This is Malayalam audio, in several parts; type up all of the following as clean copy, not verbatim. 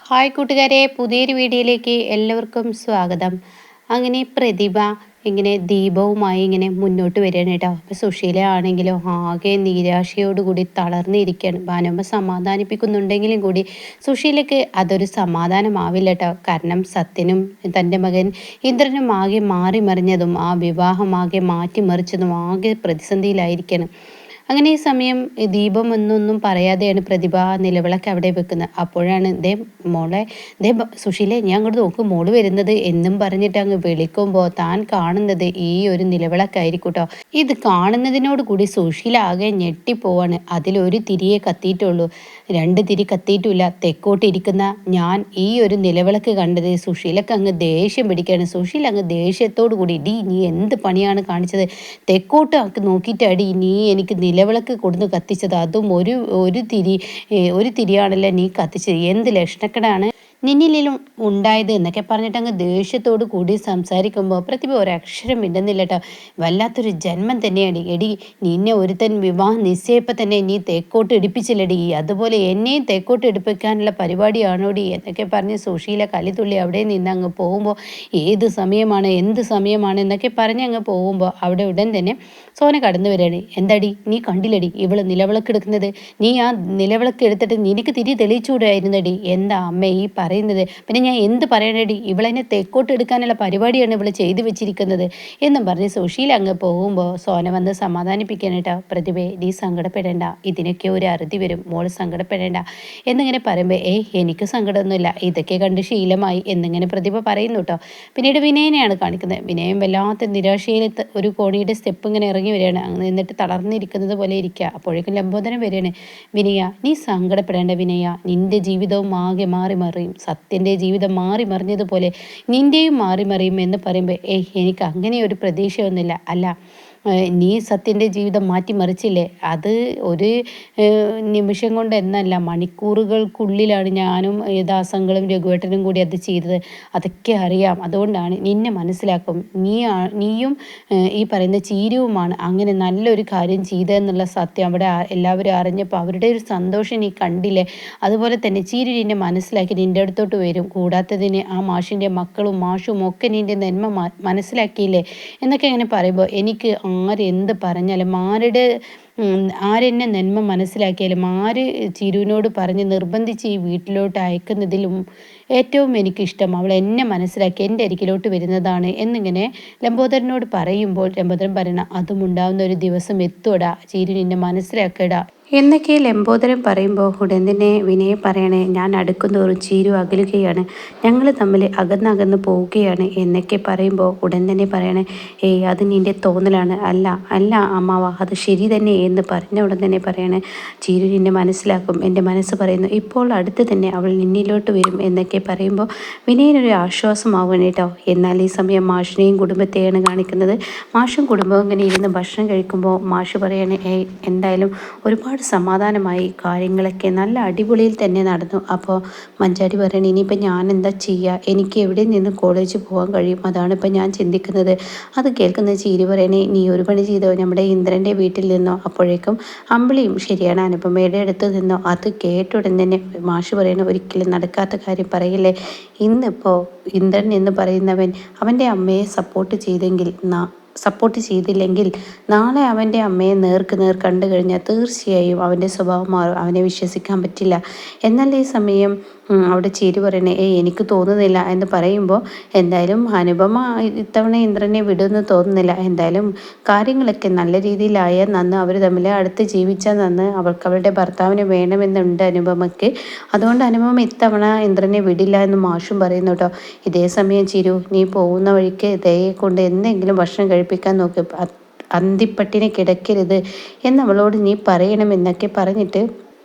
ഹായ് കൂട്ടുകാരെ, പുതിയൊരു വീഡിയോയിലേക്ക് എല്ലാവർക്കും സ്വാഗതം. അങ്ങനെ പ്രതിഭ ഇങ്ങനെ ദീപവുമായി ഇങ്ങനെ മുന്നോട്ട് വരികയാണ് കേട്ടോ. അപ്പോൾ സുശീല ആണെങ്കിലോ ആകെ നിരാശയോടുകൂടി തളർന്നിരിക്കുകയാണ്. ഭാനുമ്മ സമാധാനിപ്പിക്കുന്നുണ്ടെങ്കിലും കൂടി സുശീലയ്ക്ക് അതൊരു സമാധാനമാവില്ല കേട്ടോ. കാരണം സത്യനും തൻ്റെ മകൻ ഇന്ദ്രനും ആകെ മാറി മറിഞ്ഞതും ആ വിവാഹം ആകെ മാറ്റിമറിച്ചതും ആകെ പ്രതിസന്ധിയിലായിരിക്കണം. അങ്ങനെ ഈ സമയം ഈ ദീപം എന്നൊന്നും പറയാതെയാണ് പ്രതിഭ നിലവിളക്ക് അവിടെ വെക്കുന്നത്. അപ്പോഴാണ് ദേ മോളെ, സുശീലെ, ഞാൻ അങ്ങോട്ട് നോക്ക്, മോള് വരുന്നത് എന്നും പറഞ്ഞിട്ട് അങ്ങ് വിളിക്കുമ്പോൾ താൻ കാണുന്നത് ഈ ഒരു നിലവിളക്കായിരിക്കും കേട്ടോ. ഇത് കാണുന്നതിനോട് കൂടി സുശീല ആകെ ഞെട്ടിപ്പോവാണ്. അതിലൊരു തിരിയെ കത്തിയിട്ടുള്ളൂ, രണ്ട് തിരി കത്തിയിട്ടില്ല. തെക്കോട്ടിരിക്കുന്ന ഞാൻ ഈ ഒരു നിലവിളക്ക് കണ്ടത് സുശീലക്ക് അങ്ങ് ദേഷ്യം പിടിക്കുകയാണ്. സുശീല അങ്ങ് ദേഷ്യത്തോടു കൂടി, ഡി നീ എന്ത് പണിയാണ് കാണിച്ചത്? തെക്കോട്ട് ആക്കി നോക്കിയിട്ടാടി നീ എനിക്ക് നിലവിളക്ക് കൊടുന്ന് കത്തിച്ചത്, അതും ഒരു തിരിയാണല്ലോ നീ കത്തിച്ചത്, എന്ത് ലക്ഷണക്കേടാണ് നിന്നിലും ഉണ്ടായത് എന്നൊക്കെ പറഞ്ഞിട്ട് അങ്ങ് ദേഷ്യത്തോട് കൂടി സംസാരിക്കുമ്പോൾ പ്രതിഭ ഒരക്ഷരം മിണ്ടുന്നില്ല കേട്ടോ. വല്ലാത്തൊരു ജന്മം തന്നെയാണ് എടി, നിന്നെ ഒരുത്തൻ വിവാഹം നിശ്ചയപ്പം തന്നെ നീ തേക്കോട്ട് ഇടിപ്പിച്ചില്ലടി, അതുപോലെ എന്നെയും തേക്കോട്ട് ഇടിപ്പിക്കാനുള്ള പരിപാടിയാണോടി എന്നൊക്കെ പറഞ്ഞ് സുശീല കലിതുള്ളി അവിടെ നിന്ന് അങ്ങ് പോകുമ്പോൾ ഏത് സമയമാണ് എന്ത് സമയമാണ് എന്നൊക്കെ പറഞ്ഞ് അങ്ങ് പോകുമ്പോൾ അവിടെ ഉടൻ തന്നെ സോന കടന്നു വരികയാണ്. എന്താടി നീ കണ്ടില്ലടി ഇവള് നിലവിളക്ക് എടുക്കുന്നത്? നീ ആ നിലവിളക്ക് എടുത്തിട്ട് നിനക്ക് തിരി തെളിയിച്ചുകൂടായിരുന്നടി? എന്താ അമ്മ ഈ പറയുന്നത്? പിന്നെ ഞാൻ എന്ത് പറയണടി? ഇവളെന്നെ തെക്കോട്ട് എടുക്കാനുള്ള പരിപാടിയാണ് ഇവള് ചെയ്തു വെച്ചിരിക്കുന്നത് എന്നും പറഞ്ഞ് സുശീല അങ്ങ് പോകുമ്പോൾ സോന വന്ന് സമാധാനിപ്പിക്കാനായിട്ടാ. പ്രതിഭയെ, നീ സങ്കടപ്പെടേണ്ട, ഇതിനൊക്കെ ഒരു അറുതി വരും, മോള് സങ്കടപ്പെടേണ്ട എന്നിങ്ങനെ പറയുമ്പോൾ എനിക്ക് സങ്കടമൊന്നുമില്ല, ഇതൊക്കെ കണ്ട് ശീലമായി എന്നിങ്ങനെ പ്രതിഭ പറയുന്നു കേട്ടോ. പിന്നീട് വിനയനെയാണ് കാണിക്കുന്നത്. വിനയം വല്ലാത്ത നിരാശയിൽ ഒരു കോണിയുടെ സ്റ്റെപ്പ് ഇങ്ങനെ ഇറങ്ങി വരികയാണ്. അങ്ങനെ നിന്നിട്ട് തളർന്നിരിക്കുന്നത് പോലെ ഇരിക്കുക. അപ്പോഴേക്കും ലംബോദരം വരികയാണ്. വിനയ, നീ സങ്കടപ്പെടേണ്ട വിനയ, നിന്റെ ജീവിതവും ആകെ മാറി മറിയും, സത്യൻ്റെ ജീവിതം മാറി മറിഞ്ഞതുപോലെ നിന്റെയും മാറി മറിയും എന്ന് പറയുമ്പോൾ എനിക്ക് അങ്ങനെ ഒരു പ്രതീക്ഷയൊന്നുമില്ല. അല്ല, നീ സത്യൻ്റെ ജീവിതം മാറ്റിമറിച്ചില്ലേ, അത് ഒരു നിമിഷം കൊണ്ട് എന്നല്ല, മണിക്കൂറുകൾക്കുള്ളിലാണ് ഞാനും ദാസങ്ങളും രഘുവേട്ടനും കൂടി അത് ചെയ്തത്. അതൊക്കെ അറിയാം, അതുകൊണ്ടാണ് നിന്നെ മനസ്സിലാക്കും. നീയും ഈ പറയുന്ന ചീരുവുമാണ് അങ്ങനെ നല്ലൊരു കാര്യം ചെയ്തതെന്നുള്ള സത്യം അവിടെ എല്ലാവരും അറിഞ്ഞപ്പോൾ അവരുടെ ഒരു സന്തോഷം നീ കണ്ടില്ലേ? അതുപോലെ തന്നെ ചീരു നിന്നെ മനസ്സിലാക്കി നിൻ്റെ അടുത്തോട്ട് വരും. കൂടാത്തതിന് ആ മാഷിൻ്റെ മക്കളും മാഷും ഒക്കെ നിൻ്റെ നന്മ മനസ്സിലാക്കിയില്ലേ എന്നൊക്കെ അങ്ങനെ പറയുമ്പോൾ എനിക്ക് ആരെന്ത് പറഞ്ഞാലും ആരെന്നെ നന്മ മനസ്സിലാക്കിയാലും ആര് ചിരുവിനോട് പറഞ്ഞ് നിർബന്ധിച്ച് ഈ വീട്ടിലോട്ട് അയക്കുന്നതിലും ഏറ്റവും എനിക്കിഷ്ടം അവൾ എന്നെ മനസ്സിലാക്കി എൻ്റെ അരികിലോട്ട് വരുന്നതാണ് എന്നിങ്ങനെ ലംബോദരനോട് പറയുമ്പോൾ ലംബോദരൻ പറയണം, അതും ഉണ്ടാവുന്ന ഒരു ദിവസം എത്തുവടാ, ചിരു നിന്നെ മനസ്സിലാക്കടാ എന്നൊക്കെ ലംബോദരൻ പറയുമ്പോൾ ഉടൻ തന്നെ വിനയെ പറയണേ, ഞാൻ അടുക്കുന്തോറും ചീരു അകലുകയാണ്, ഞങ്ങൾ തമ്മിൽ അകന്നകന്ന് പോവുകയാണ് എന്നൊക്കെ പറയുമ്പോൾ ഉടൻ തന്നെ പറയണേ, അത് നിൻ്റെ തോന്നലാണ്, അല്ല അല്ല അമ്മാവ, അത് ശരി തന്നെ എന്ന് പറഞ്ഞ ഉടൻ തന്നെ പറയണേ, ചീരു നിന്നെ മനസ്സിലാക്കും, എൻ്റെ മനസ്സ് പറയുന്നു, ഇപ്പോൾ അടുത്ത് തന്നെ അവൾ നിന്നിലോട്ട് വരും എന്നൊക്കെ പറയുമ്പോൾ വിനയനൊരു ആശ്വാസമാവണം കേട്ടോ. എന്നാൽ ഈ സമയം മാഷിനെയും കുടുംബത്തെയാണ് കാണിക്കുന്നത്. മാഷും കുടുംബവും ഇങ്ങനെ ഇരുന്ന് ഭക്ഷണം കഴിക്കുമ്പോൾ മാഷ് പറയണേ, എന്തായാലും ഒരുപാട് സമാധാനമായി, കാര്യങ്ങളൊക്കെ നല്ല അടിപൊളിയിൽ തന്നെ നടന്നു. അപ്പോൾ മഞ്ചാടി പറയണേ, ഇനിയിപ്പോൾ ഞാൻ എന്താ ചെയ്യുക, എനിക്ക് എവിടെ നിന്ന് കോളേജിൽ പോകാൻ കഴിയും, അതാണ് ഇപ്പം ഞാൻ ചിന്തിക്കുന്നത്. അത് കേൾക്കുന്ന ചീരി പറയണേ, നീ ഒരു പണി ചെയ്തോ, നമ്മുടെ ഇന്ദ്രൻ്റെ വീട്ടിൽ നിന്നോ. അപ്പോഴേക്കും അമ്പിളിയും ശരിയാണ് അനുപമയുടെ അടുത്ത് നിന്നോ. അത് കേട്ടുടൻ തന്നെ മാഷ് പറയണ, ഒരിക്കലും നടക്കാത്ത കാര്യം പറയില്ലേ, ഇന്നിപ്പോൾ ഇന്ദ്രൻ എന്ന് പറയുന്നവൻ അവൻ്റെ അമ്മയെ സപ്പോർട്ട് ചെയ്തില്ലെങ്കിൽ നാളെ അവൻ്റെ അമ്മയെ നേർക്ക് നേർ കണ്ടു കഴിഞ്ഞാൽ തീർച്ചയായും അവൻ്റെ സ്വഭാവം മാറും, അവനെ വിശ്വസിക്കാൻ പറ്റില്ല. എന്നാൽ ഈ സമയം അവിടെ ചേരി പറയണേ, എനിക്ക് തോന്നുന്നില്ല എന്ന് പറയുമ്പോൾ എന്തായാലും അനുപമ ഇത്തവണ ഇന്ദ്രനെ വിടുമെന്ന് തോന്നുന്നില്ല. എന്തായാലും കാര്യങ്ങളൊക്കെ നല്ല രീതിയിലായാൽ നന്ന്, അവർ തമ്മിൽ അടുത്ത് ജീവിച്ചാൽ നന്ന്, അവൾക്ക് അവളുടെ ഭർത്താവിന് വേണമെന്നുണ്ട് അനുപമയ്ക്ക്. അതുകൊണ്ട് അനുപമ ഇത്തവണ ഇന്ദ്രനെ വിടില്ല എന്ന് മാഷും പറയുന്നു കേട്ടോ. ഇതേ സമയം ചിരു, നീ പോകുന്ന വഴിക്ക് ദയെ കൊണ്ട് എന്തെങ്കിലും ഭക്ഷണം കഴിപ്പിക്കാൻ നോക്ക്, അന്തിപ്പട്ടിനെ കിടക്കരുത് എന്നവളോട് നീ പറയണമെന്നൊക്കെ പറഞ്ഞിട്ട്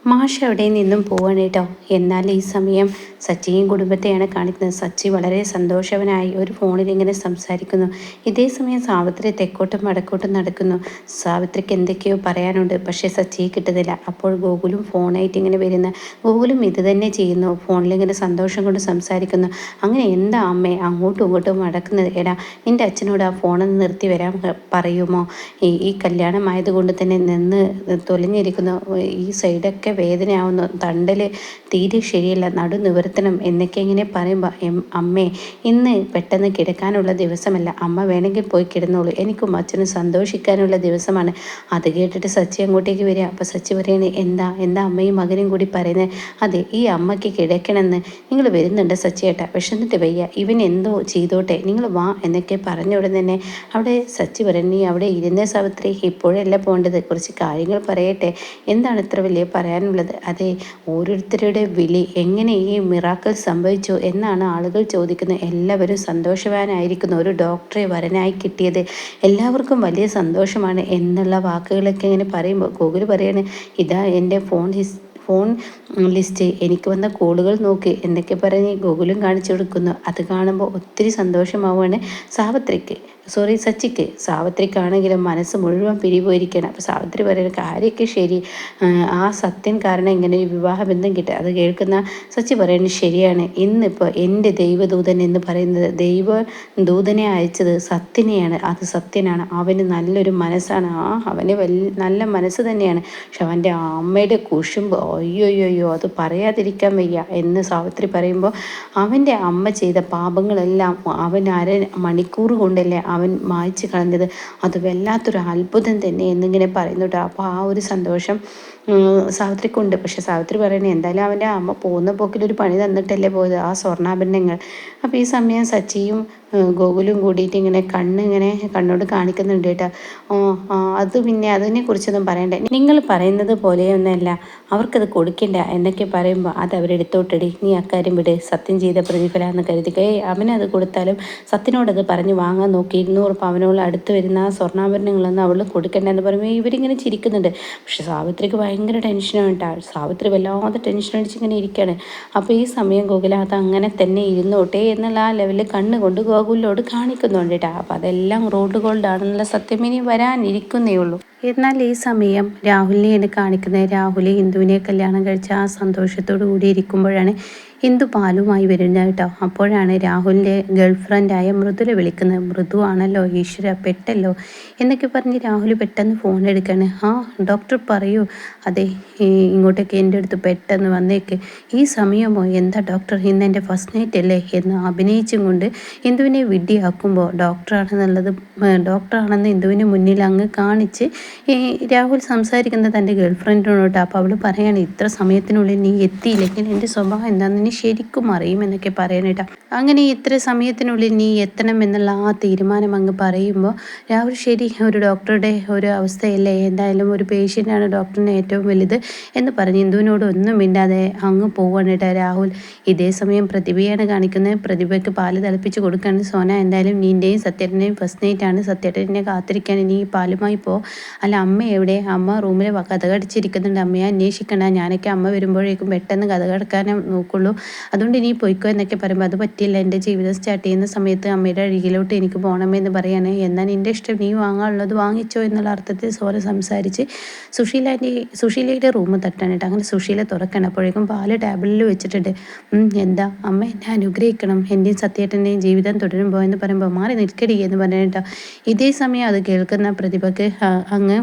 മാഷ് അവിടെ നിന്നും പോവാണ് കേട്ടോ. എന്നാൽ ഈ സമയം സച്ചിയും കുടുംബത്തെയാണ് കാണിക്കുന്നത്. സച്ചി വളരെ സന്തോഷവനായി ഒരു ഫോണിൽ ഇങ്ങനെ സംസാരിക്കുന്നു. ഇതേ സമയം സാവിത്രി തെക്കോട്ടും വടക്കോട്ടും നടക്കുന്നു. സാവിത്രിക്ക് എന്തൊക്കെയോ പറയാനുണ്ട്, പക്ഷേ സച്ചിയെ കിട്ടുന്നില്ല. അപ്പോൾ ഗോകുലും ഫോണായിട്ട് ഇങ്ങനെ വരുന്ന, ഗോകുലും ഇത് തന്നെ ചെയ്യുന്നു, ഫോണിലിങ്ങനെ സന്തോഷം കൊണ്ട് സംസാരിക്കുന്നു. അങ്ങനെ എന്താ അമ്മേ അങ്ങോട്ടും ഇങ്ങോട്ടും നടക്കുന്നത്? എടാ, നിൻ്റെ അച്ഛനോട് ആ ഫോണൊന്ന് നിർത്തി വരാൻ പറയുമോ? ഈ കല്യാണമായതുകൊണ്ട് തന്നെ നിന്ന് തൊലഞ്ഞിരിക്കുന്നു, ഈ സൈഡൊക്കെ വേദനയാവുന്നു, തണ്ടൽ തീരെ ശരിയല്ല, നടു പുലർത്തണം എന്നൊക്കെ ഇങ്ങനെ പറയുമ്പോൾ അമ്മേ ഇന്ന് പെട്ടെന്ന് കിടക്കാനുള്ള ദിവസമല്ല, അമ്മ വേണമെങ്കിൽ പോയി കിടന്നോളൂ, എനിക്കും അച്ഛനും സന്തോഷിക്കാനുള്ള ദിവസമാണ്. അത് കേട്ടിട്ട് സച്ചി അങ്ങോട്ടേക്ക് വരിക. അപ്പോൾ സച്ചി പറയണേ എന്താ എന്താ അമ്മയും മകനും കൂടി പറയുന്നത്? അതെ, ഈ അമ്മയ്ക്ക് കിടക്കണമെന്ന് നിങ്ങൾ വരുന്നുണ്ട് സച്ചിയേട്ട, വിശന്നിട്ട് വയ്യ, ഇവൻ എന്തോ ചെയ്തോട്ടെ, നിങ്ങൾ വാ എന്നൊക്കെ പറഞ്ഞ ഉടൻ തന്നെ അവിടെ സച്ചി പറഞ്ഞു, നീ അവിടെ ഇരുന്ന സാവിത്രി, ഇപ്പോഴല്ല പോകേണ്ടത്, കുറച്ച് കാര്യങ്ങൾ പറയട്ടെ, എന്താണ് ഇത്ര വലിയ പറയാനുള്ളത്? അതെ, ഓരോരുത്തരുടെ വിളി എങ്ങനെ ഈ മിറാക്കിൾ സംഭവിച്ചു എന്നാണ് ആളുകൾ ചോദിക്കുന്നത്. എല്ലാവരും സന്തോഷവാനായിരിക്കുന്നു, ഒരു ഡോക്ടറെ വരനായി കിട്ടിയത് എല്ലാവർക്കും വലിയ സന്തോഷമാണ് എന്നുള്ള വാക്കുകളൊക്കെ ഇങ്ങനെ പറയുമ്പോൾ ഗൂഗിൾ പറയാണ്, ഇതാ എൻ്റെ ഫോൺ ലിസ്റ്റ്, എനിക്ക് വന്ന കോളുകൾ നോക്ക് എന്നൊക്കെ പറഞ്ഞ് ഗൂഗിളും കാണിച്ചു കൊടുക്കുന്നു. അത് കാണുമ്പോൾ ഒത്തിരി സന്തോഷമാവുകയാണ് സച്ചിക്ക്. സാവിത്രിക്കാണെങ്കിലും മനസ്സ് മുഴുവൻ പിരിപോയിരിക്കണം. അപ്പോൾ സാവിത്രി പറയുന്ന കാര്യമൊക്കെ ശരി, ആ സത്യൻ കാരണം ഇങ്ങനെ ഒരു വിവാഹബന്ധം കിട്ടുക. അത് കേൾക്കുന്ന സച്ചി പറയുന്നത് ശരിയാണ്. ഇന്നിപ്പോൾ എൻ്റെ ദൈവദൂതൻ എന്ന് പറയുന്നത് ദൈവദൂതനെ അയച്ചത് സത്യനെയാണ്. അത് സത്യനാണ്, അവന് നല്ലൊരു മനസ്സാണ്, അവന് നല്ല മനസ്സ് തന്നെയാണ്. പക്ഷെ അവൻ്റെ അമ്മയുടെ കുശുമ്പ്, അയ്യോയ്യോ, അത് പറയാതിരിക്കാൻ വയ്യ എന്ന് സാവിത്രി പറയുമ്പോൾ അവൻ്റെ അമ്മ ചെയ്ത പാപങ്ങളെല്ലാം അവൻ മണിക്കൂർ കൊണ്ടല്ലേ അവൻ മായ്ച്ചു കളഞ്ഞത്, അത് വല്ലാത്തൊരു അത്ഭുതം തന്നെ എന്നിങ്ങനെ പറയുന്നുണ്ട്. അപ്പോൾ ആ ഒരു സന്തോഷം സാവിത്രിക്കുണ്ട്. പക്ഷെ സാവിത്രി പറയണേ എന്തായാലും അവൻ്റെ അമ്മ പോകുന്ന പോക്കിലൊരു പണി തന്നിട്ടല്ലേ പോയത്, ആ സ്വർണ്ണാഭരണങ്ങൾ. അപ്പോൾ ഈ സമയം സച്ചിയും ഗോകുലും കൂടിയിട്ട് ഇങ്ങനെ കണ്ണോട് കാണിക്കുന്നുണ്ട് കേട്ടോ. അത് പിന്നെ അതിനെക്കുറിച്ചൊന്നും പറയണ്ട, നിങ്ങൾ പറയുന്നത് പോലെയൊന്നുമല്ല, അവർക്കത് കൊടുക്കണ്ട എന്നൊക്കെ പറയുമ്പോൾ അത് അവരെടുത്തോട്ടടി, നീ അക്കാര്യം വിട്, സത്യം ചെയ്ത പ്രതിഫലമെന്ന് കരുതിക്കേ, അവനത് കൊടുത്താലും സത്യനോടത് പറഞ്ഞ് വാങ്ങാൻ നോക്കി 200 പവനോളം അടുത്ത് വരുന്ന ആ സ്വർണ്ണാഭരണങ്ങളൊന്നും അവൾ കൊടുക്കണ്ട എന്ന് പറയുമ്പോൾ ഇവരിങ്ങനെ ചിരിക്കുന്നുണ്ട്. പക്ഷെ സാവിത്രിക്ക് ഭയങ്കര ടെൻഷനാണ് കേട്ടോ. സാവിത്രി വല്ലാതെ ടെൻഷൻ അടിച്ചിങ്ങനെ ഇരിക്കുകയാണ്. അപ്പോൾ ഈ സമയം ഗോകുല അത് അങ്ങനെ തന്നെ ഇരുന്നോട്ടെ എന്നുള്ള ആ ലെവലിൽ കണ്ണുകൊണ്ട് ഗോകുലിനോട് കാണിക്കുന്നുണ്ട് കേട്ടോ. അപ്പോൾ അതെല്ലാം റോഡ് ഗോൾഡ് ആണെന്നുള്ള സത്യം ഇനി വരാനിരിക്കുന്നേ ഉള്ളൂ. എന്നാൽ ഈ സമയം രാഹുലിനെയാണ് കാണിക്കുന്നത്. രാഹുൽ ഇന്ദുവിനെ കല്യാണം കഴിച്ച ആ സന്തോഷത്തോടു കൂടി ഇരിക്കുമ്പോഴാണ് ഇന്ദു പാലുമായി വരുന്നത് കേട്ടോ. അപ്പോഴാണ് രാഹുലിൻ്റെ ഗേൾ ഫ്രണ്ടായ മൃദുല വിളിക്കുന്നത്. മൃദു ആണല്ലോ, ഈശ്വര പെട്ടല്ലോ എന്നൊക്കെ പറഞ്ഞ് രാഹുൽ പെട്ടെന്ന് ഫോൺ എടുക്കുകയാണ്. ഡോക്ടർ പറയൂ. അതെ, ഇങ്ങോട്ടേക്ക് എൻ്റെ അടുത്ത് പെട്ടെന്ന് വന്നേക്ക്. ഈ സമയമോ? എന്താ ഡോക്ടർ, ഇന്ന് എൻ്റെ ഫസ്റ്റ് നൈറ്റ് അല്ലേ എന്ന് അഭിനയിച്ചും കൊണ്ട് ഇന്ദുവിനെ വിഡ്ഢിയാക്കുമ്പോൾ ഡോക്ടറാണെന്ന് ഇന്ദുവിന് മുന്നിൽ അങ്ങ് കാണിച്ച് രാഹുൽ സംസാരിക്കുന്നത് തൻ്റെ ഗേൾ ഫ്രണ്ടിനോട്ട്. അപ്പോൾ അവൾ പറയാണ്, ഇത്ര സമയത്തിനുള്ളിൽ നീ എത്തിയില്ലെങ്കിൽ എൻ്റെ സ്വഭാവം എന്താണെന്ന് നീ ശരിക്കും അറിയുമെന്നൊക്കെ പറയാനേട്ടാ. അങ്ങനെ ഇത്ര സമയത്തിനുള്ളിൽ നീ എത്തണം എന്നുള്ള ആ തീരുമാനം അങ്ങ് പറയുമ്പോൾ രാഹുൽ ശരി, ഒരു ഡോക്ടറുടെ ഒരു അവസ്ഥയല്ലേ, എന്തായാലും ഒരു പേഷ്യൻ്റാണ് ഡോക്ടറിന് ഏറ്റവും വലുത് എന്ന് പറഞ്ഞ് ഇന്ദുവിനോട് ഒന്നും മിണ്ടാതെ അങ്ങ് പോവാണ് കേട്ടോ രാഹുൽ. ഇതേ സമയം പ്രതിഭയാണ് കാണിക്കുന്നത്. പ്രതിഭയ്ക്ക് പാല് തിളപ്പിച്ച് കൊടുക്കുകയാണ്. സോന, എന്തായാലും നീൻ്റെയും സത്യേട്ടൻ്റെയും ഫസ്റ്റ് നൈറ്റാണ്, സത്യേട്ടനെ കാത്തിരിക്കാൻ നീ പാലുമായി പോ. അല്ല, അമ്മ എവിടെ? അമ്മ റൂമിൽ കഥകടിച്ചിരിക്കുന്നുണ്ട്, അമ്മയെ അന്വേഷിക്കണ്ട, ഞാനൊക്കെ അമ്മ വരുമ്പോഴേക്കും പെട്ടെന്ന് കഥകടക്കാനേ നോക്കുള്ളൂ, അതുകൊണ്ട് നീ പോയിക്കോ എന്നൊക്കെ പറയുമ്പോൾ അത് പറ്റില്ല, എൻ്റെ ജീവിതം സ്റ്റാർട്ട് ചെയ്യുന്ന സമയത്ത് അമ്മയുടെ അരികിലോട്ട് എനിക്ക് പോകണമെന്ന് പറയാണ്. എന്നാൽ നിൻ്റെ ഇഷ്ടം, നീ വാങ്ങാനുള്ളത് വാങ്ങിച്ചോ എന്നുള്ള അർത്ഥത്തിൽ സോന സംസാരിച്ച് സുശീലയുടെ റൂം തട്ടാനിട്ട് അങ്ങനെ സുശീല തുറക്കണം. അപ്പോഴേക്കും പാല് ടേബിളിൽ വെച്ചിട്ടുണ്ട്. എന്താ അമ്മ, എന്നെ അനുഗ്രഹിക്കണം, എൻ്റെയും സത്യേട്ടൻ്റെയും ജീവിതം തുടരുമ്പോൾ എന്ന് പറയുമ്പോൾ മാറി നിൽക്കടി എന്ന് പറഞ്ഞിട്ടോ. ഇതേ സമയം അത് കേൾക്കുന്ന പ്രതിഭയ്ക്ക് അങ്ങ്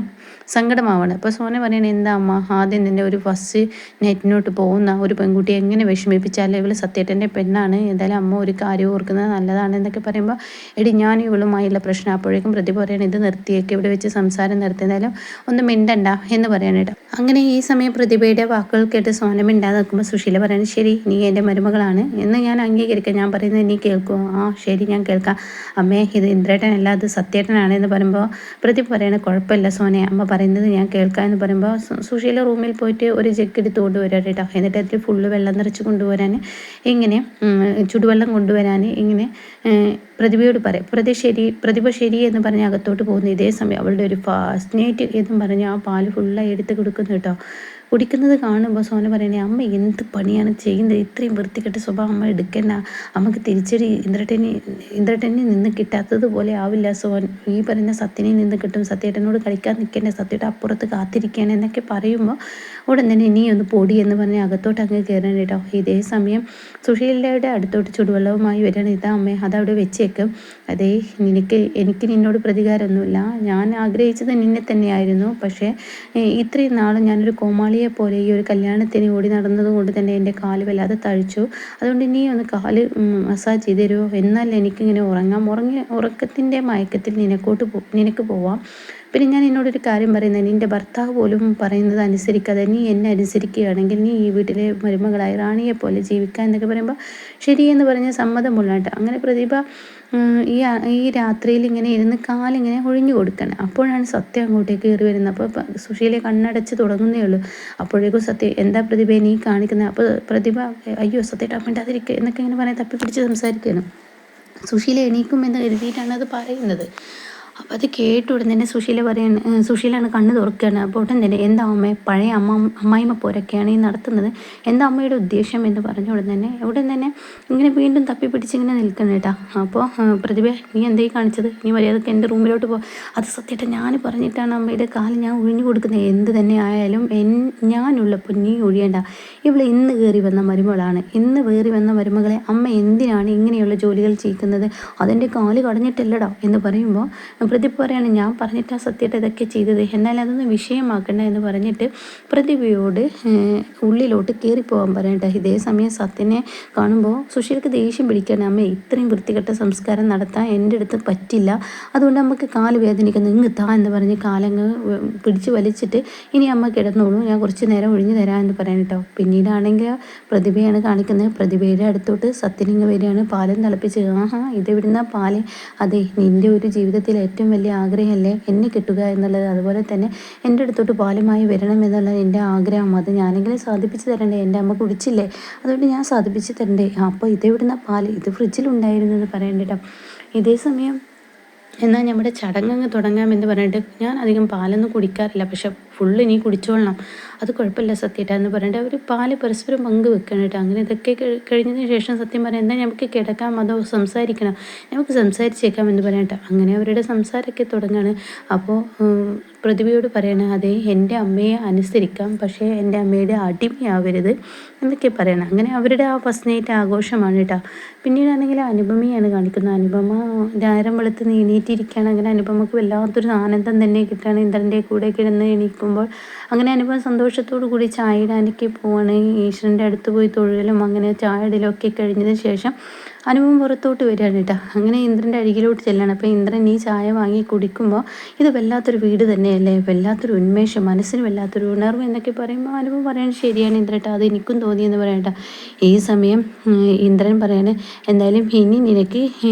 സങ്കടമാവണം. അപ്പോൾ സോന പറയണേ, എന്താ അമ്മ, ആദ്യം തന്നെ ഒരു ഫസ്റ്റ് നൈറ്റിനോട്ട് പോകുന്ന ഒരു പെൺകുട്ടിയെ എങ്ങനെ വിഷമിപ്പിച്ചാലും ഇവൾ സത്യേട്ടൻ്റെ പെണ്ണാണ്, എന്തായാലും അമ്മ ഒരു കാര്യം ഓർക്കുന്നത് നല്ലതാണ് എന്നൊക്കെ പറയുമ്പോൾ എടി ഞാൻ ഇവളുമായുള്ള പ്രശ്നം. അപ്പോഴേക്കും പ്രതിഭ പറയണം, ഇത് നിർത്തിയേക്ക്, ഇവിടെ വെച്ച് സംസാരം നിർത്തിയതായാലും ഒന്നും മിണ്ടണ്ട എന്ന് പറയാനായിട്ട്. അങ്ങനെ ഈ സമയം പ്രതിഭയുടെ വാക്കുകൾ കേട്ട് സോന മിണ്ടാതെ നിൽക്കുമ്പോൾ സുശീല പറയുന്നത്, ശരി, നീ എൻ്റെ മരുമകളാണ് എന്ന് ഞാൻ അംഗീകരിക്കാം, ഞാൻ പറയുന്നത് നീ കേൾക്കുമോ? ശരി, ഞാൻ കേൾക്കാം അമ്മേ, ഇത് ഇന്ദ്രേട്ടനല്ല, അത് സത്യേട്ടനാണ് എന്ന് പറയുമ്പോൾ പ്രതിഭ പറയണ, കുഴപ്പമില്ല സോനെ, അമ്മ പറയുന്നത് ഞാൻ കേൾക്കാം എന്ന് പറയുമ്പോൾ സുശീല റൂമിൽ പോയിട്ട് ഒരു ജഗ് എടുത്ത് കൊണ്ടുവരാൻ കേട്ടോ. എന്നിട്ട് അതിൽ ഫുള്ള് വെള്ളം നിറച്ച് കൊണ്ടുവരാൻ ഇങ്ങനെ ചുടുവെള്ളം കൊണ്ടുവരാൻ ഇങ്ങനെ പ്രതിഭയോട് പറയാം. പ്രതിഭ ശരി എന്ന് പറഞ്ഞ് അകത്തോട്ട് പോകുന്നു. ഇതേ സമയം അവളുടെ ഒരു ഫാസ്റ്റ് നൈറ്റ് എന്നും പറഞ്ഞ് ആ പാല് ഫുള്ളായി എടുത്ത് കൊടുക്കുന്നു കേട്ടോ. കുടിക്കുന്നത് കാണുമ്പോൾ സോന പറയണേ, അമ്മ എന്ത് പണിയാണ് ചെയ്യുന്നത്, ഇത്രയും വൃത്തികെട്ട സ്വഭാവം അമ്മ എടുക്കണ്ട, അമ്മക്ക് തിരിച്ചടി ഇന്ദ്രട്ടനെ നിന്ന് കിട്ടാത്തതുപോലെ ആവില്ല സോൻ, ഈ പറയുന്ന സത്യനെ നിന്ന് കിട്ടും, സത്യേട്ടനോട് കളിക്കാൻ നിൽക്കേണ്ട, സത്യയുടെ അപ്പുറത്ത് കാത്തിരിക്കുകയാണ് എന്നൊക്കെ പറയുമ്പോൾ ഉടൻ തന്നെ നീ ഒന്ന് പൊടി എന്ന് പറഞ്ഞ് അകത്തോട്ട് അങ്ങ് കയറണം കേട്ടോ. ഇതേ സമയം സുശീലയുടെ അടുത്തോട്ട് ചുടുവെള്ളവുമായി വരണം. ഇതാ അമ്മേ അതവിടെ വെച്ചേക്കും. അതേ എനിക്ക് നിന്നോട് പ്രതികാരമൊന്നുമില്ല. ഞാൻ ആഗ്രഹിച്ചത് നിന്നെ തന്നെയായിരുന്നു. പക്ഷേ ഇത്രയും നാൾ ഞാനൊരു കോമാളിയെ പോലെ ഈ ഒരു കല്യാണത്തിന് ഓടി നടന്നത് കൊണ്ട് തന്നെ എൻ്റെ കാല് വല്ലാതെ തഴിച്ചു. അതുകൊണ്ട് നീ ഒന്ന് കാല് മസാജ് ചെയ്ത് തരുമോ? എന്നാൽ എനിക്കിങ്ങനെ ഉറങ്ങാം. ഉറക്കത്തിൻ്റെ മയക്കത്തിൽ നിനക്ക് പോവാം. പിന്നെ ഞാൻ എന്നോടൊരു കാര്യം പറയുന്നത്, നിൻ്റെ ഭർത്താവ് പോലും പറയുന്നത് അനുസരിക്കാതെ നീ എന്നെ അനുസരിക്കുകയാണെങ്കിൽ നീ ഈ വീട്ടിലെ മരുമകളായി റാണിയെ പോലെ ജീവിക്കുക എന്നൊക്കെ പറയുമ്പോൾ ശരിയെന്ന് പറഞ്ഞ് സമ്മതമുള്ള കേട്ടോ. അങ്ങനെ പ്രതിഭ ഈ ഈ രാത്രിയിൽ ഇങ്ങനെ ഇരുന്ന് കാലിങ്ങനെ ഒഴിഞ്ഞു കൊടുക്കണം. അപ്പോഴാണ് സത്യം അങ്ങോട്ടേക്ക് കയറി വരുന്നത്. അപ്പോൾ സുശീലയെ കണ്ണടച്ച് തുടങ്ങുന്നേ ഉള്ളൂ. അപ്പോഴേക്കും സത്യം, എന്താ പ്രതിഭയെ നീ കാണിക്കുന്നത്? അപ്പോൾ പ്രതിഭ അയ്യോ സത്യമായിട്ട് മിണ്ടാതിരിക്കുക എന്നൊക്കെ ഇങ്ങനെ പറയാൻ തപ്പിപ്പിടിച്ച് സംസാരിക്കുകയാണ്. സുശീല എണീക്കുമെന്ന് കരുതിയിട്ടാണ് അത് പറയുന്നത്. അപ്പോൾ അത് കേട്ട ഉടൻ തന്നെ സുശീലാണ് കണ്ണ് തുറക്കുകയാണ്. അപ്പോൾ ഉടൻ തന്നെ എന്താ അമ്മ പഴയ അമ്മായിമ്മ പോരൊക്കെയാണ് ഈ നടത്തുന്നത്, എന്താ അമ്മയുടെ ഉദ്ദേശം എന്ന് പറഞ്ഞ ഉടൻ തന്നെ ഇങ്ങനെ വീണ്ടും തപ്പിപ്പിടിച്ച് ഇങ്ങനെ നിൽക്കണം കേട്ടോ. അപ്പോൾ പ്രതിഭ നീ എന്തേ കാണിച്ചത്? നീ മര്യാദക്ക് എൻ്റെ റൂമിലോട്ട് പോ. അത് സത്യമായിട്ട് ഞാൻ പറഞ്ഞിട്ടാണ് അമ്മയുടെ കാല് ഞാൻ ഒഴിഞ്ഞു കൊടുക്കുന്നത്. എന്ത് തന്നെ ആയാലും ഞാനുള്ളപ്പോൾ നീ ഒഴിയേണ്ട. ഇവിടെ ഇന്ന് കയറി വന്ന മരുമകളാണ്. ഇന്ന് കയറി വന്ന മരുമകളെ അമ്മ എന്തിനാണ് ഇങ്ങനെയുള്ള ജോലികൾ ചെയ്യുന്നത്? അതെൻ്റെ കാല് കടഞ്ഞിട്ടല്ലടാ എന്ന് പറയുമ്പോൾ പ്രതിഭ പറയാണ് ഞാൻ പറഞ്ഞിട്ടാ സത്യമായിട്ട് ഇതൊക്കെ ചെയ്തത്, എന്നാൽ അതൊന്നും വിഷയമാക്കണ്ട എന്ന് പറഞ്ഞിട്ട് പ്രതിഭയോട് ഉള്ളിലോട്ട് കയറിപ്പോകാൻ പറയട്ടെ. ഇതേ സമയം സത്യനെ കാണുമ്പോൾ സുശീലക്ക് ദേഷ്യം പിടിക്കണം. അമ്മ ഇത്രയും വൃത്തികെട്ട സംസ്കാരം നടത്താൻ എൻ്റെ അടുത്ത് പറ്റില്ല, അതുകൊണ്ട് നമുക്ക് കാല് വേദനിക്കുന്നു, ഇങ്ങ് താ എന്ന് പറഞ്ഞ് കാലങ്ങ് പിടിച്ച് വലിച്ചിട്ട് ഇനി അമ്മ കിടന്നോളൂ, ഞാൻ കുറച്ച് നേരം ഒഴിഞ്ഞു തരാം എന്ന് പറയാൻ കേട്ടോ. പിന്നീടാണെങ്കിൽ പ്രതിഭയാണ് കാണിക്കുന്നത്. പ്രതിഭയുടെ അടുത്തോട്ട് സത്യനിങ്ങ് വരികയാണ് പാലം തിളപ്പിച്ച്. ഇതെവിടുന്ന പാല്? അതെ നിൻ്റെ ഒരു ജീവിതത്തിൽ ഏറ്റവും വലിയ ആഗ്രഹമല്ലേ എന്നെ കിട്ടുക എന്നുള്ളത്, അതുപോലെ തന്നെ എൻ്റെ അടുത്തോട്ട് പാലുമായി വരണം എന്നുള്ളത് എൻ്റെ ആഗ്രഹം. അത് ഞാനെങ്കിലും സാധിപ്പിച്ച് തരണ്ടേ? എൻ്റെ അമ്മ കുടിച്ചില്ലേ, അതുകൊണ്ട് ഞാൻ സാധിപ്പിച്ച് തരണ്ടേ? അപ്പോൾ ഇതെവിടുന്ന പാല്? ഇത് ഫ്രിഡ്ജിലുണ്ടായിരുന്നു എന്ന് പറയണ്ടേട്ടോ. ഇതേ സമയം എന്നാൽ നമ്മുടെ ചടങ്ങങ്ങ് തുടങ്ങാമെന്ന് പറഞ്ഞിട്ട് ഞാൻ അധികം പാലൊന്നും കുടിക്കാറില്ല, പക്ഷെ ഫുള്ള് നീ കുടിച്ചോളണം, അത് കുഴപ്പമില്ല സത്യമായിട്ടാന്ന് പറഞ്ഞിട്ട് അവർ പാല് പരസ്പരം പങ്ക് വെക്കണം കേട്ടോ. അങ്ങനെ ഇതൊക്കെ കഴിഞ്ഞതിന് ശേഷം സത്യം പറയാം എന്നാൽ നമുക്ക് കിടക്കാം അതോ സംസാരിക്കണം, നമുക്ക് സംസാരിച്ചേക്കാം എന്ന് പറയട്ടെ. അങ്ങനെ അവരുടെ സംസാരമൊക്കെ തുടങ്ങാണ്. അപ്പോൾ പ്രതിഭയോട് പറയണം അതെ എൻ്റെ അമ്മയെ അനുസരിക്കാം, പക്ഷേ എൻ്റെ അമ്മയുടെ അടിമയാവരുത് എന്നൊക്കെ പറയണം. അങ്ങനെ അവരുടെ ആ ഫസ്റ്റ് നൈറ്റ് ആഘോഷമാണ് കേട്ടോ. പിന്നീടാണെങ്കിൽ അനുപമയാണ് കാണിക്കുന്നത്. അനുപമ നേരം വെളുത്ത് നീണീറ്റിരിക്കുകയാണ്. അങ്ങനെ അനുപമക്ക് വല്ലാത്തൊരു ആനന്ദം തന്നെ കിട്ടുകയാണ് ഇന്ദ്രൻ്റെ കൂടെ കിടന്ന് എണീക്കുമ്പോൾ. അങ്ങനെ അനുപമ സന്തോഷത്തോടു കൂടി ചായ ഇടാനൊക്കെ പോവാണ്. ഈശ്വരൻ്റെ അടുത്ത് പോയി തൊഴുകലും അങ്ങനെ ചായ ഇടലൊക്കെ കഴിഞ്ഞതിന് ശേഷം അനുപമ പുറത്തോട്ട് വരികയാണ് കേട്ടോ. അങ്ങനെ ഇന്ദ്രൻ്റെ അരികിലോട്ട് ചെല്ലണം. അപ്പോൾ ഇന്ദ്രൻ ഈ ചായ വാങ്ങി കുടിക്കുമ്പോൾ ഇത് വല്ലാത്തൊരു വീട് തന്നെയല്ലേ, വല്ലാത്തൊരു ഉന്മേഷം, മനസ്സിന് വല്ലാത്തൊരു ഉണർവ് എന്നൊക്കെ പറയുമ്പോൾ അനുപമ പറയുന്നത് ശരിയാണ് ഇന്ദ്രേട്ടാ, അത് എനിക്കും തോന്നിയെന്ന് പറയണ്ട. ഈ സമയം ഇന്ദ്രൻ പറയാണ് എന്തായാലും ഇനി നിനക്ക്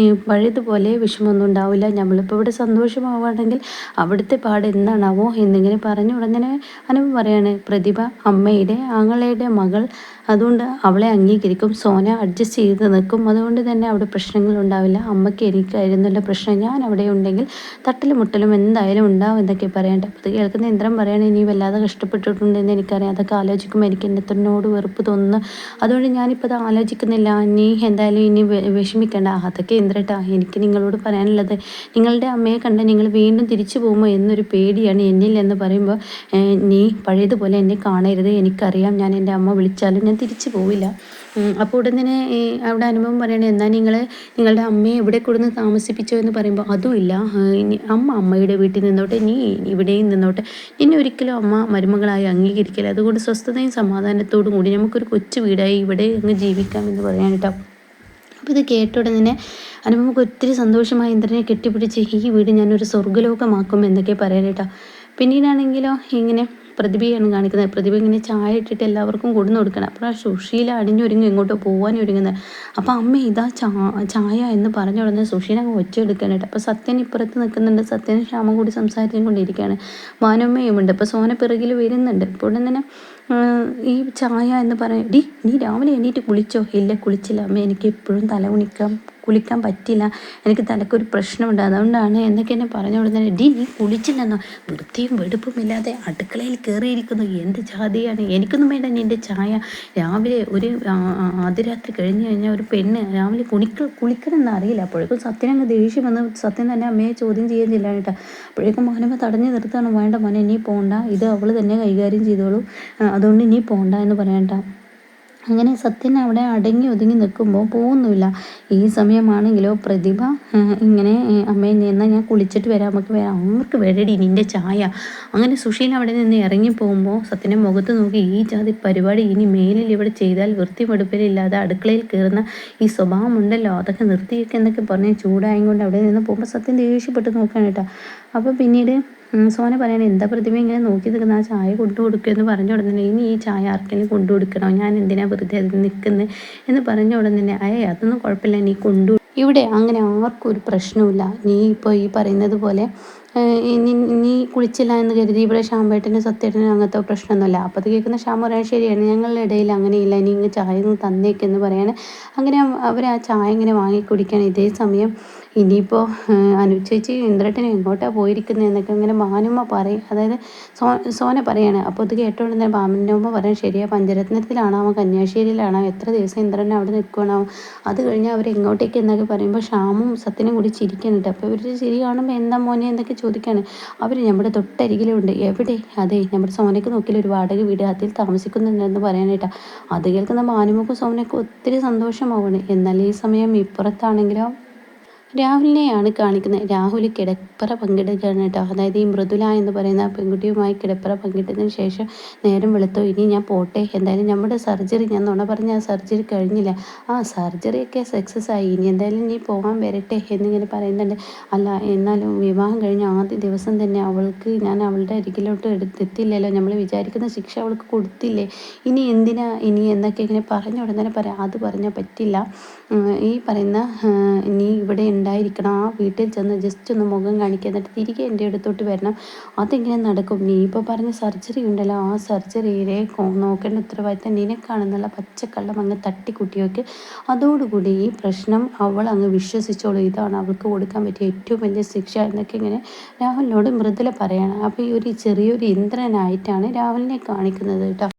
പഴയതുപോലെ വിഷമമൊന്നും ഉണ്ടാവില്ല, നമ്മളിപ്പോൾ ഇവിടെ സന്തോഷമാവുകയാണെങ്കിൽ അവിടുത്തെ പാട് എന്താണാവോ എന്നിങ്ങനെ പറഞ്ഞു. ഉടനെ അനുപമ പറയാണ് പ്രതിഭ അമ്മയുടെ ആങ്ങളയുടെ മകൾ, അതുകൊണ്ട് അവളെ അംഗീകരിക്കും, സോന അഡ്ജസ്റ്റ് ചെയ്ത് നിൽക്കും, അതുകൊണ്ട് തന്നെ അവിടെ പ്രശ്നങ്ങൾ ഉണ്ടാവില്ല. അമ്മയ്ക്ക് എനിക്കായിരുന്നുള്ള പ്രശ്നം, ഞാൻ അവിടെ ഉണ്ടെങ്കിൽ തട്ടലും മുട്ടലും എന്തായാലും ഉണ്ടാവും എന്നൊക്കെ പറയണ്ട. അപ്പോൾ അത് കേൾക്കുന്ന ഇന്ദ്രൻ പറയണേ നീ വല്ലാതെ കഷ്ടപ്പെട്ടിട്ടുണ്ടെന്ന് എനിക്കറിയാം, അതൊക്കെ ആലോചിക്കുമ്പോൾ എനിക്ക് എൻ്റെ തന്നോട് വെറുപ്പ് തോന്നുന്നു, അതുകൊണ്ട് ഞാനിപ്പോൾ അത് ആലോചിക്കുന്നില്ല, നീ എന്തായാലും ഇനി വിഷമിക്കേണ്ട. അതൊക്കെ ഇന്ദ്രട്ടാ എനിക്ക് നിങ്ങളോട് പറയാനുള്ളത്, നിങ്ങളുടെ അമ്മയെ കണ്ട് നിങ്ങൾ വീണ്ടും തിരിച്ചു പോകുമോ എന്നൊരു പേടിയാണ് എന്നിൽ എന്ന് പറയുമ്പോൾ നീ പഴയതുപോലെ എന്നെ കാണരുത്, എനിക്കറിയാം ഞാൻ എൻ്റെ അമ്മ വിളിച്ചാലും ഞാൻ തിരിച്ചു പോവില്ല. അപ്പോൾ ഉടൻ തന്നെ അവിടെ അനുഭവം പറയണേ എന്നാൽ നിങ്ങളുടെ അമ്മയെ ഇവിടെ കൊടുന്ന് താമസിപ്പിച്ചോ എന്ന് പറയുമ്പോൾ അതുമില്ല, അമ്മയുടെ വീട്ടിൽ നിന്നോട്ടെ, നീ ഇവിടെയും നിന്നോട്ടെ, നിന്നെ ഒരിക്കലും അമ്മ മരുമകളായി അംഗീകരിക്കില്ല, അതുകൊണ്ട് സ്വസ്ഥതയും സമാധാനത്തോടും കൂടി നമുക്കൊരു കൊച്ചു വീടായി ഇവിടെ അങ്ങ് ജീവിക്കാം എന്ന് പറയാൻ കേട്ടോ. അപ്പോൾ ഇത് കേട്ട ഉടനെ തന്നെ അനുപമക്ക് ഒത്തിരി സന്തോഷമായി ഇന്ദ്രനെ കെട്ടിപ്പിടിച്ച് ഈ വീട് ഞാനൊരു സ്വർഗ്ഗലോകമാക്കും എന്നൊക്കെ പറയാൻ കേട്ടോ. പിന്നീടാണെങ്കിലോ ഇങ്ങനെ പ്രതിഭയാണ് കാണിക്കുന്നത്. പ്രതിഭ ഇങ്ങനെ ചായ ഇട്ടിട്ട് എല്ലാവർക്കും കൊടുന്നു കൊടുക്കണം. അപ്പോൾ ആ സുശീല അടിഞ്ഞൊരുങ്ങി എങ്ങോട്ടോ പോകാൻ ഒരുങ്ങുന്നത്. അപ്പോൾ അമ്മ ഇതാ ചായ എന്ന് പറഞ്ഞ ഉടനെ സുശീല അങ്ങ് ഒച്ച എടുക്കാനായിട്ട്. അപ്പോൾ സത്യൻ ഇപ്പുറത്ത് നിൽക്കുന്നുണ്ട്. സത്യനും ശ്യാമം കൂടി സംസാരിച്ചും കൊണ്ടിരിക്കുകയാണ്. ഭാനുമ്മയുമുണ്ട്. അപ്പോൾ സോന പിറകിൽ വരുന്നുണ്ട്. അപ്പോൾ ഉടൻ തന്നെ ഈ ചായ എന്ന് പറയാം, നീ രാവിലെ എണീറ്റ് കുളിച്ചോ? ഇല്ല കുളിച്ചില്ല അമ്മ, എനിക്ക് എപ്പോഴും തല കുണിക്കാം കുളിക്കാൻ പറ്റില്ല, എനിക്ക് തലക്കൊരു പ്രശ്നമുണ്ട്, അതുകൊണ്ടാണ് എന്നൊക്കെ എന്നെ പറഞ്ഞു കൊടുത്തത്. ഡി നീ കുളിച്ചില്ലെന്നോ, വൃത്തിയും വെടുപ്പും ഇല്ലാതെ അടുക്കളയിൽ കയറിയിരിക്കുന്നു, എന്ത് ജാതിയാണ്, എനിക്കൊന്നും വേണ്ട നിൻ്റെ ചായ. രാവിലെ ഒരു ആദ്യരാത്രി കഴിഞ്ഞ് കഴിഞ്ഞാൽ ഒരു പെണ്ണ് രാവിലെ കുളിക്കണം അറിയില്ല. അപ്പോഴേക്കും സത്യനങ്ങ് ദേഷ്യം വന്ന് സത്യം തന്നെ അമ്മയെ ചോദ്യം ചെയ്യുന്നില്ല കേട്ടോ. അപ്പോഴേക്കും മോനമ്മ തടഞ്ഞു നിർത്താണ്, വേണ്ട മോനെ നീ പോകണ്ട, ഇത് അവൾ തന്നെ കൈകാര്യം ചെയ്തോളൂ, അതുകൊണ്ട് നീ പോകണ്ട എന്ന് പറയണ്ട. അങ്ങനെ സത്യൻ അവിടെ അടങ്ങി ഒതുങ്ങി നിൽക്കുമ്പോൾ പോകുന്നില്ല. ഈ സമയമാണെങ്കിലോ പ്രതിഭ ഇങ്ങനെ അമ്മയെ എന്നാൽ ഞാൻ കുളിച്ചിട്ട് വരാം, നമുക്ക് വരാം, അവർക്ക് വരടി നിൻ്റെ ചായ. അങ്ങനെ സുശീല അവിടെ നിന്ന് ഇറങ്ങി പോകുമ്പോൾ സത്യൻ്റെ മുഖത്ത് നോക്കി, ഈ ജാതി പരിപാടി ഇനി മേലിൽ ഇവിടെ ചെയ്താൽ വൃത്തി വെടുപ്പിലില്ലാതെ അടുക്കളയിൽ കയറുന്ന ഈ സ്വഭാവമുണ്ടല്ലോ, അതൊക്കെ നിർത്തിയൊക്കെ എന്നൊക്കെ പറഞ്ഞ് ചൂടായും കൊണ്ട് അവിടെ നിന്ന് പോകുമ്പോൾ സത്യം ദേഷ്യപ്പെട്ട് നോക്കുകയാണ് കേട്ടോ. അപ്പോൾ പിന്നീട് സോന പറയണേ, എന്താ പ്രതിഭ ഇങ്ങനെ നോക്കി നിൽക്കുന്ന, ആ ചായ കൊണ്ടു കൊടുക്കുമെന്ന് പറഞ്ഞ ഉടനെ തന്നെ, ഇനി ഈ ചായ ആർക്കെങ്കിലും കൊണ്ടു കൊടുക്കണോ, ഞാൻ എന്തിനാ വെറുതെ അതിൽ നിൽക്കുന്നത് എന്ന് പറഞ്ഞ ഉടനെ തന്നെ, അതൊന്നും കുഴപ്പമില്ല, നീ ഇവിടെ അങ്ങനെ ആർക്കും ഒരു പ്രശ്നമില്ല, നീ ഇപ്പോൾ ഈ പറയുന്നത് പോലെ നീ കുളിച്ചില്ല എന്ന് കരുതി ഇവിടെ ശ്യാമേട്ടന് സത്യേട്ടന് അങ്ങനത്തെ പ്രശ്നമൊന്നുമില്ല. അപ്പോൾ അത് കേൾക്കുന്ന ശ്യാം പറയാൻ, ശരിയാണ്, ഞങ്ങളുടെ ഇടയിൽ അങ്ങനെയില്ല, നീ ഇങ്ങ് ചായ ഒന്ന് തന്നേക്കെന്ന് പറയാണ്. അങ്ങനെ അവർ ആ ചായ ഇങ്ങനെ വാങ്ങി കുടിക്കുകയാണ്. ഇതേ സമയം ഇനിയിപ്പോൾ അനുചേച്ചി ഇന്ദ്രേട്ടൻ എങ്ങോട്ടാണ് പോയിരിക്കുന്നത് എന്നൊക്കെ ഇങ്ങനെ ഭാനുമ്മ പറയും, അതായത് സോന പറയാണ്. അപ്പോൾ ഇത് കേട്ടോണ്ട് തന്നെ ഭാനുമ്മ പറയാൻ, ശരിയാ, പഞ്ചരത്നത്തിലാണോ, കന്യാശ്ശേരിയിലാണോ, എത്ര ദിവസം ഇന്ദ്രനെ അവിടെ നിൽക്കണോ, അത് കഴിഞ്ഞാൽ അവർ എങ്ങോട്ടേക്ക് എന്നൊക്കെ പറയുമ്പോൾ ശ്യാമും സത്യനും കൂടി ചിരിക്കുന്നുണ്ട്. അപ്പോൾ ഇവർ ചിരി കാണുമ്പോൾ എന്താ മോനെ എന്നൊക്കെ ചോദിക്കുകയാണ്. അവർ നമ്മുടെ തൊട്ടരികിലുണ്ട്. എവിടെ? അതെ, നമ്മുടെ സോനയ്ക്ക് നോക്കിയാൽ ഒരു വാടക വീട്, അതിൽ താമസിക്കുന്നുണ്ടെന്ന് പറയാനായിട്ടാണ്. അത് കേൾക്കുന്ന ഭാനുമ്മക്കും സോനയ്ക്കും ഒത്തിരി സന്തോഷമാവാണ്. എന്നാൽ ഈ സമയം ഇപ്പുറത്താണെങ്കിലോ രാഹുലിനെയാണ് കാണിക്കുന്നത്. രാഹുൽ കിടപ്പറ പങ്കിടുകയാണ് കേട്ടോ. അതായത് ഈ മൃദുല എന്ന് പറയുന്ന പെൺകുട്ടിയുമായി കിടപ്പറ പങ്കിട്ടതിന് ശേഷം നേരം വെളുത്തോ, ഇനി ഞാൻ പോട്ടെ, എന്തായാലും നമ്മുടെ സർജറി, ഞാൻ നുണ പറഞ്ഞ ആ സർജറി കഴിഞ്ഞില്ല, ആ സർജറിയൊക്കെ സക്സസ് ആയി, ഇനി എന്തായാലും നീ പോകാൻ വരട്ടെ എന്നിങ്ങനെ പറയുന്നുണ്ട്. അല്ല എന്നാലും വിവാഹം കഴിഞ്ഞ ആദ്യ ദിവസം തന്നെ ഞാൻ അവളുടെ അരികിലോട്ട് എത്തില്ലല്ലോ, നമ്മൾ വിചാരിക്കുന്ന ശിക്ഷ അവൾക്ക് കൊടുത്തില്ലേ, ഇനി എന്തിനാ ഇനി എന്നൊക്കെ ഇങ്ങനെ പറഞ്ഞ ഉടനെ പറയാം, അത് പറഞ്ഞാൽ പറ്റില്ല, ഈ പറയുന്ന നീ ഇവിടെ ഉണ്ടായിരിക്കണം, ആ വീട്ടിൽ ചെന്ന് ജസ്റ്റ് ഒന്ന് മുഖം കാണിക്കുക, എന്നിട്ട് തിരികെ എൻ്റെ അടുത്തോട്ട് വരണം, അതെങ്ങനെ നടക്കും, നീ ഇപ്പോൾ പറഞ്ഞ സർജറി ഉണ്ടല്ലോ, ആ സർജറിയിലെ നോക്കേണ്ട ഉത്തരവാദിത്തം നിനക്കാണെന്നുള്ള പച്ചക്കള്ളം അങ്ങ് തട്ടിക്കുട്ടിയൊക്കെ, അതോടുകൂടി ഈ പ്രശ്നം അവൾ അങ്ങ് വിശ്വസിച്ചോളൂ, ഇതാണ് അവൾക്ക് കൊടുക്കാൻ പറ്റിയ ഏറ്റവും വലിയ ശിക്ഷ എന്നൊക്കെ ഇങ്ങനെ രാഹുലിനോട് മൃദുല പറയണം. അപ്പോൾ ഈ ഒരു ചെറിയൊരു ഇന്ദ്രനായിട്ടാണ് രാഹുലിനെ കാണിക്കുന്നത് കേട്ടോ.